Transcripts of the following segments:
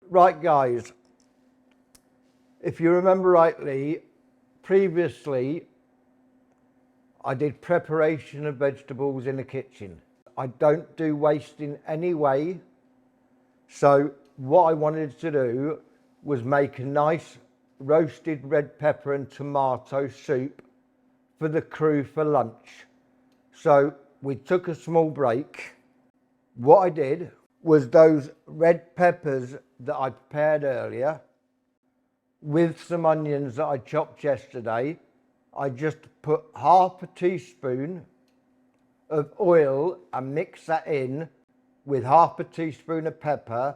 Right guys, if you remember rightly, previously I did preparation of vegetables in the kitchen. I don't do waste in any way. So what I wanted to do was make a nice roasted red pepper and tomato soup for the crew for lunch. So we took a small break. What I did was those red peppers that I prepared earlier with some onions that I chopped yesterday. I just put half a teaspoon of oil and mix that in with half a teaspoon of pepper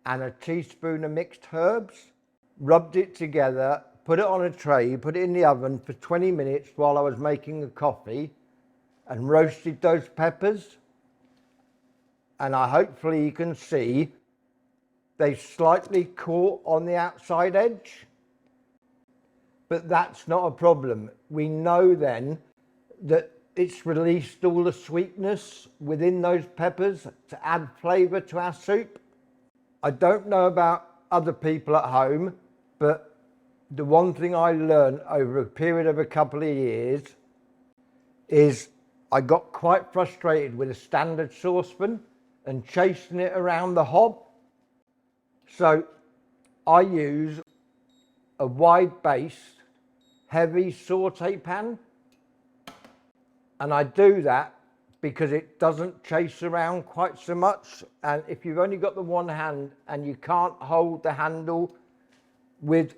and a teaspoon of mixed herbs. Rubbed it together, put it on a tray, put it in the oven for 20 minutes while I was making a coffee and roasted those peppers. And hopefully you can see they slightly caught on the outside edge, but that's not a problem. We know then that it's released all the sweetness within those peppers to add flavour to our soup. I don't know about other people at home, but the one thing I learned over a period of a couple of years is I got quite frustrated with a standard saucepan and chasing it around the hob. So I use a wide base, heavy saute pan. And I do that because it doesn't chase around quite so much. And if you've only got the one hand and you can't hold the handle with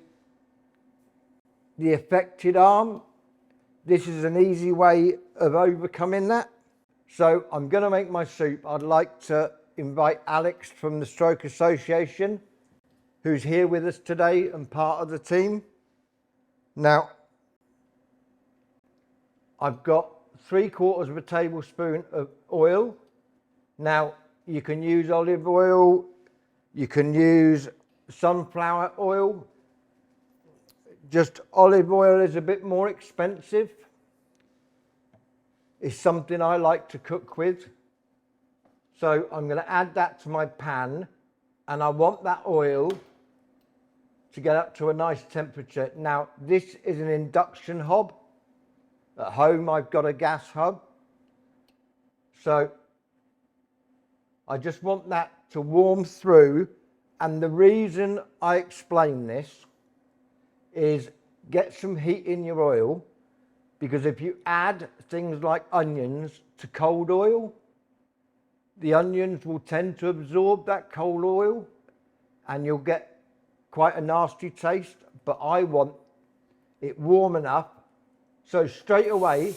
the affected arm, this is an easy way of overcoming that. So I'm going to make my soup. I'd like to invite Alex from the Stroke Association, who's here with us today and part of the team. Now, I've got 3/4 of a tablespoon of oil. Now, you can use olive oil, you can use sunflower oil. Just olive oil is a bit more expensive. It's something I like to cook with. So I'm going to add that to my pan, and I want that oil to get up to a nice temperature. Now, this is an induction hob. At home, I've got a gas hob. So I just want that to warm through. And the reason I explain this is get some heat in your oil, because if you add things like onions to cold oil, the onions will tend to absorb that cold oil and you'll get quite a nasty taste. But I want it warm enough so straight away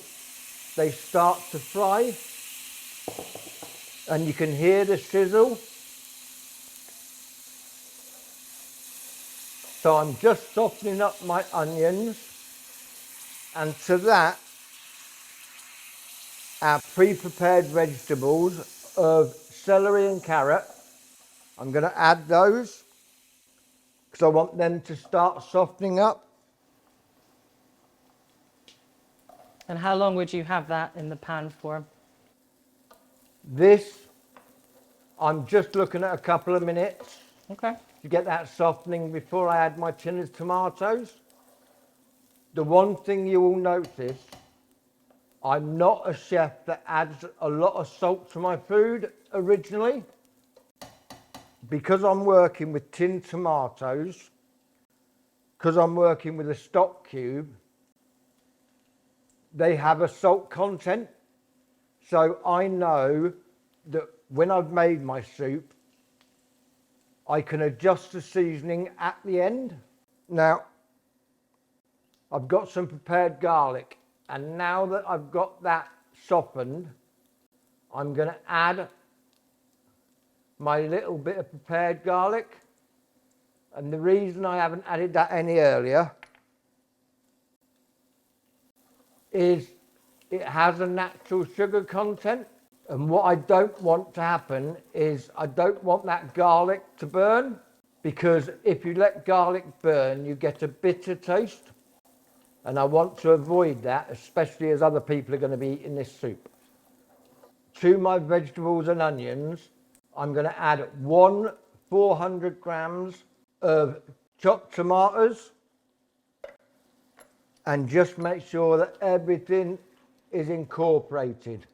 they start to fry and you can hear the sizzle. So I'm just softening up my onions, and to that our pre-prepared vegetables of celery and carrot. I'm going to add those because I want them to start softening up. And how long would you have that in the pan for? This, I'm just looking at a couple of minutes. Okay. To get that softening before I add my tin of tomatoes. The one thing you will notice, I'm not a chef that adds a lot of salt to my food originally. Because I'm working with tinned tomatoes, because I'm working with a stock cube, they have a salt content. So I know that when I've made my soup, I can adjust the seasoning at the end. Now, I've got some prepared garlic, and now that I've got that softened, I'm going to add my little bit of prepared garlic. And the reason I haven't added that any earlier is it has a natural sugar content. And what I don't want to happen is I don't want that garlic to burn, because if you let garlic burn, you get a bitter taste. And I want to avoid that, especially as other people are going to be eating this soup. To my vegetables and onions, I'm going to add 1 400 grams of chopped tomatoes, and just make sure that everything is incorporated.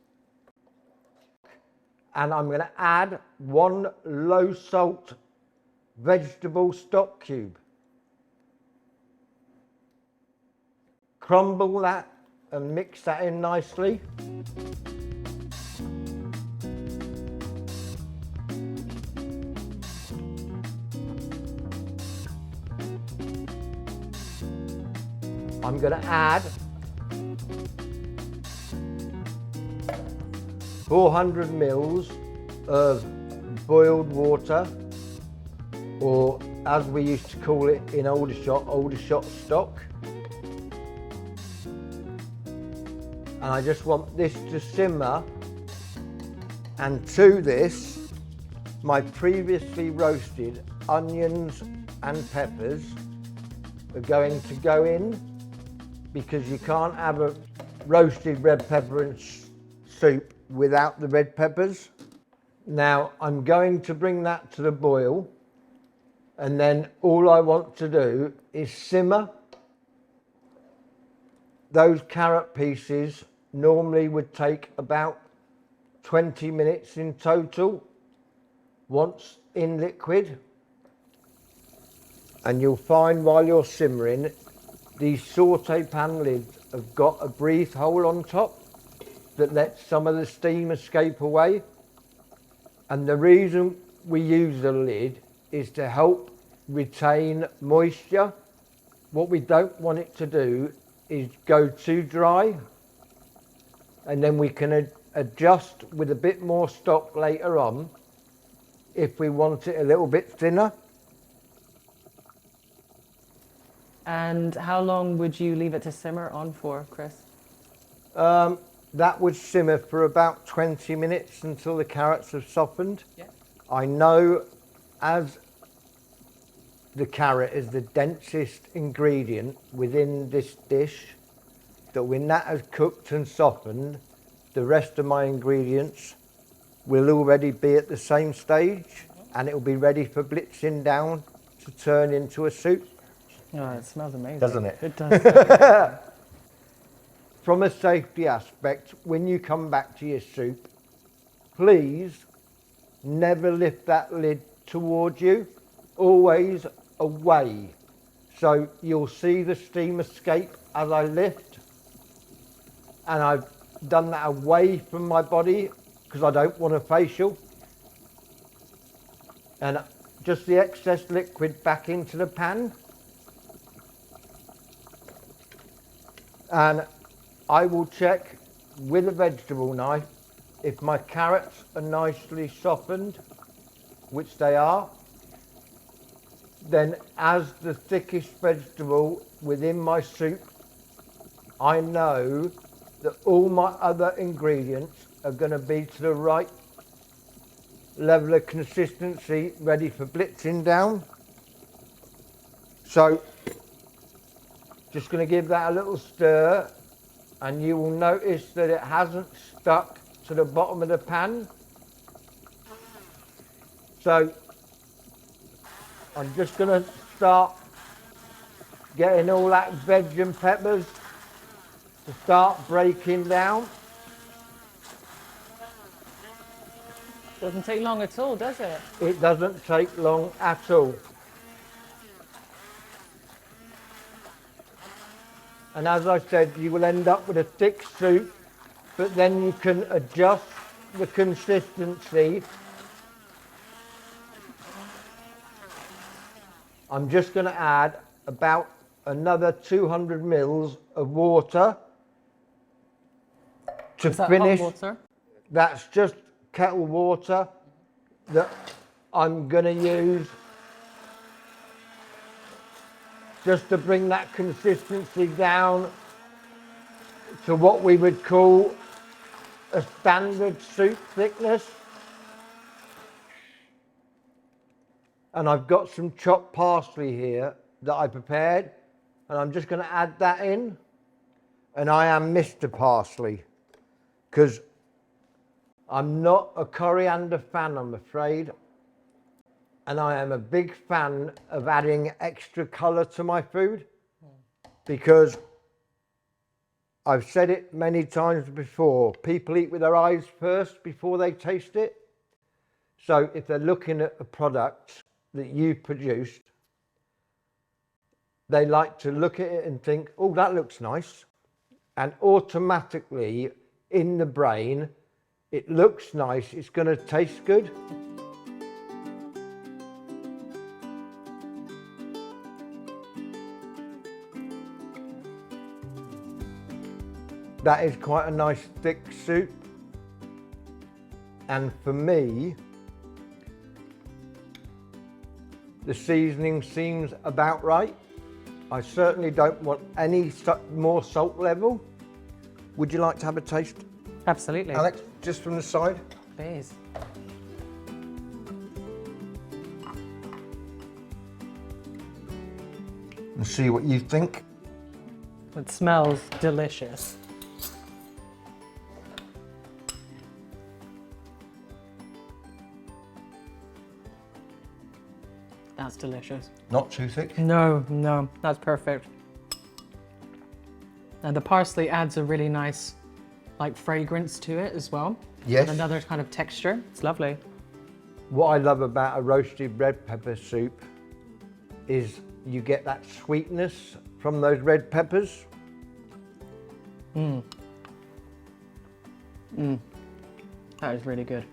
And I'm going to add 1 low salt vegetable stock cube. Crumble that and mix that in nicely. I'm going to add 400 mils of boiled water, or as we used to call it in Aldershot stock. And I just want this to simmer, and to this, my previously roasted onions and peppers are going to go in, because you can't have a roasted red pepper and soup without the red peppers. Now I'm going to bring that to the boil, and then all I want to do is simmer. Those carrot pieces normally would take about 20 minutes in total, once in liquid. And you'll find while you're simmering, these saute pan lids have got a breathe hole on top that lets some of the steam escape away. And the reason we use the lid is to help retain moisture. What we don't want it to do is go too dry, and then we can adjust with a bit more stock later on if we want it a little bit thinner. And how long would you leave it to simmer on for, Chris? That would simmer for about 20 minutes until the carrots have softened. Yeah. I know, as the carrot is the densest ingredient within this dish, that when that has cooked and softened, the rest of my ingredients will already be at the same stage, and it will be ready for blitzing down to turn into a soup. Oh, it smells amazing. Doesn't it? It does. From a safety aspect, when you come back to your soup, please never lift that lid towards you, always away. So you'll see the steam escape as I lift, and I've done that away from my body because I don't want a facial. And just the excess liquid back into the pan. And I will check with a vegetable knife if my carrots are nicely softened, which they are. Then, as the thickest vegetable within my soup, I know that all my other ingredients are going to be to the right level of consistency, ready for blitzing down. So just going to give that a little stir, and you will notice that it hasn't stuck to the bottom of the pan. So I'm just going to start getting all that veg and peppers to start breaking down. Doesn't take long at all, does it? It doesn't take long at all. And as I said, you will end up with a thick soup, but then you can adjust the consistency. I'm just going to add about another 200 mils of water to Is that finish. hot water? That's just kettle water that I'm going to use just to bring that consistency down to what we would call a standard soup thickness. And I've got some chopped parsley here that I prepared, and I'm just going to add that in. And I am Mr. Parsley, because I'm not a coriander fan, I'm afraid. And I am a big fan of adding extra colour to my food because I've said it many times before, people eat with their eyes first before they taste it. So if they're looking at a product that you produced, they like to look at it and think, oh, that looks nice. And automatically in the brain, it looks nice, it's going to taste good. That is quite a nice thick soup. And for me, the seasoning seems about right. I certainly don't want any more salt level. Would you like to have a taste? Absolutely. Alex, just from the side? Please. And see what you think. It smells delicious. That's delicious. Not too thick? No, no, that's perfect. And the parsley adds a really nice, like, fragrance to it as well. Yes. And another kind of texture. It's lovely. What I love about a roasted red pepper soup is you get that sweetness from those red peppers. That is really good.